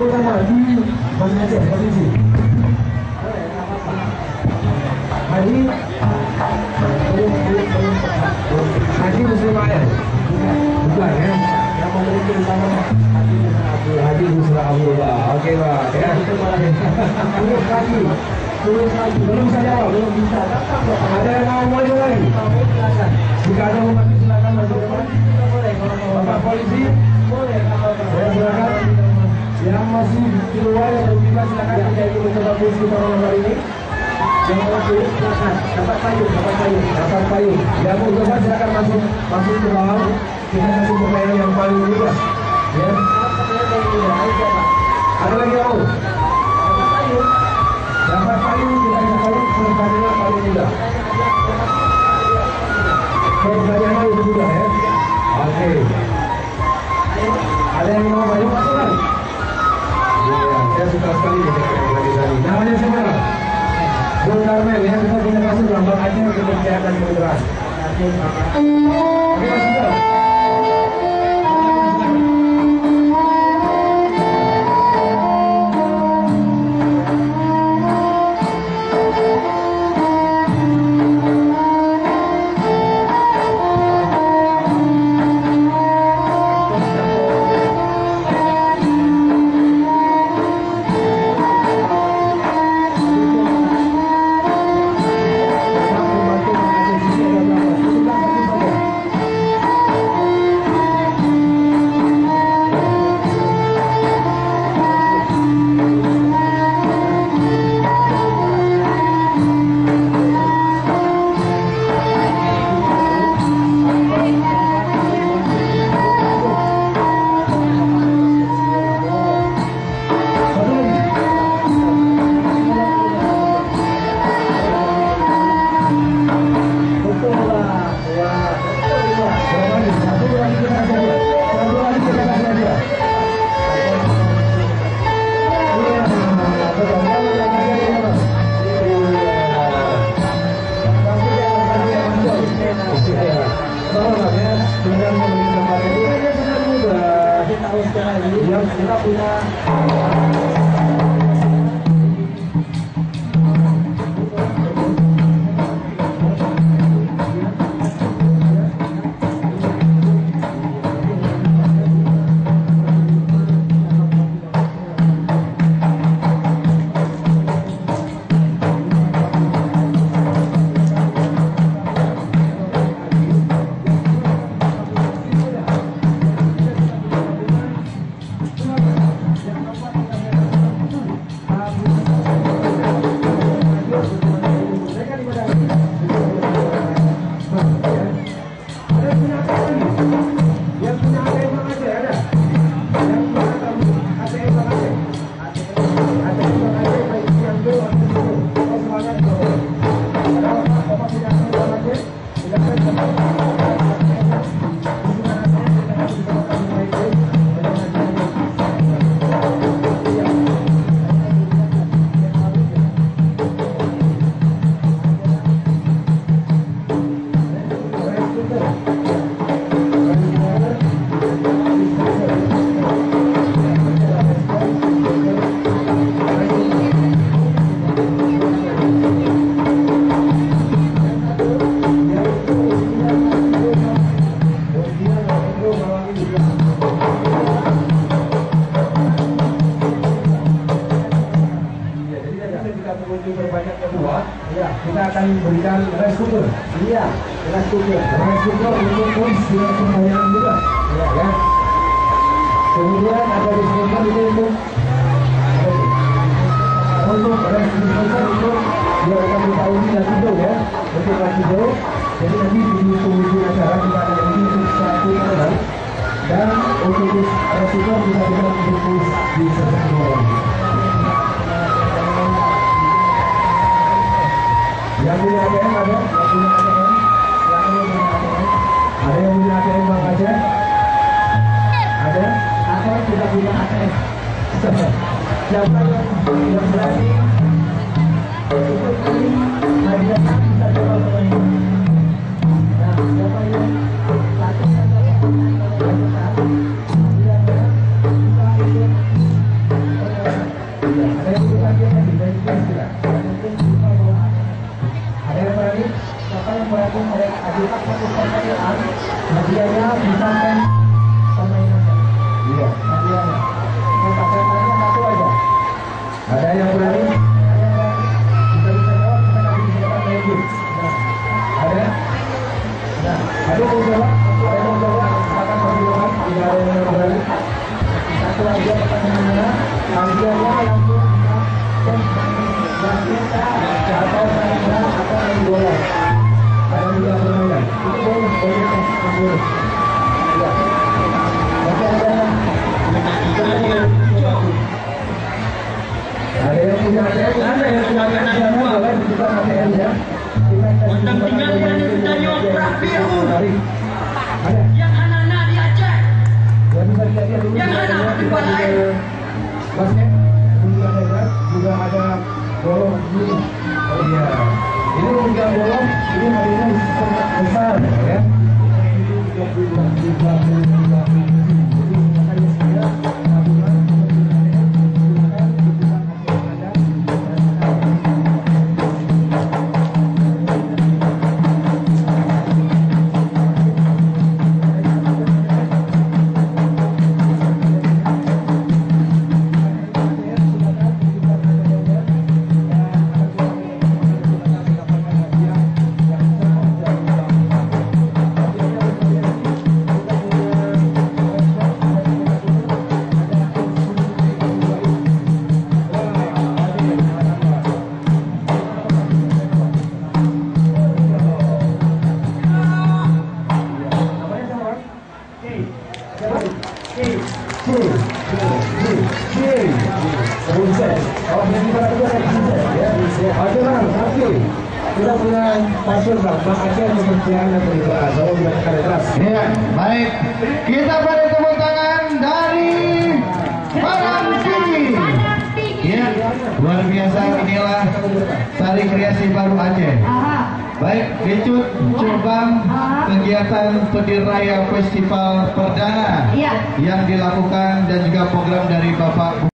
Mana aja posisi? Haji Muslim Ayah bukan ya? Yang memiliki utama Haji Muslim Abdullah. Oke Pak ya. Tulis lagi. Belum saya belum bisa. Ada yang mau maju lagi? Jika ada mau maju silakan maju depan. Bapak polisi boleh kalau silakan. Yang masih di luar yang belum bisa silakan menjadi mencoba polisi pada hari ini. Yang masih silakan dapat payung. Yang mau coba silakan masuk ke bawah. Kita kasih pemain yang paling mudah. Ya. Ada lagi yang mau? Dapat payung kita kasih payung pertandingan paling mudah. Pertandingan itu mudah ya. Oke. Ada yang mau payung masukkan? Saya suka sekali lagi tadi. Namanya siapa? Bung Karmel ya, kita punya kasus lambang aja untuk kesehatan kebenaran. Oke, Mas Sudah. Kita akan berikan rice cooker. Iya, rice cooker untuk polis dengan pembayaran juga. Ya. Kemudian ada disposal ini untuk rice disposal untuk biar kami tahu ini dan tidur ya, untuk tidur. Jadi nanti di penghujung acara kita akan ini untuk satu orang dan untuk rice cooker bisa kita untuk di sebelah bawah. Yang punya ATM ada? Ada yang punya ATM Bang Aceh? Ada? ATM tidak punya ATM. Siapa yang berani? Hadiah bisa coba main. Nah, siapa yang satu Ada yang berani? Siapa yang berani ajukan satu pertanyaan? Hadiahnya bisa kan permainannya. Iya, hadiahnya. Kita tanya satu aja. Ada yang berani? Kita bisa jawab, kita kasih kesempatan lagi. Ada? Nah, ada yang mau jawab? Ada yang mau jawab? Silakan persilakan. Tidak ada yang berani. Satu aja pertanyaannya. Hadiahnya langsung dan kita atau main atau main bola. Ada juga permainan. Itu boleh boleh. Ya. Masih ada. Ada yang punya ATM, ada yang punya ATM, boleh dibuka ATM ya. Untuk tinggal di Tanjung Prabiru. Ada. Yang anak-anak di Aceh. Ya bisa dilihat dulu. Yang anak di Balai. Basket juga ada bolong ini. Oh iya. Ini bukan bolong, ini hadiahnya besar ya. Kita punya password Bang Aceh kementerian dan peribahasa. Kalau tidak keras. Ya, baik. Kita beri tepuk tangan dari Padang Tinggi. Ya, luar biasa, inilah Sari Kreasi Baru Aceh. Baik, Kecut Curbang kegiatan Petir Raya Festival Perdana yang dilakukan dan juga program dari Bapak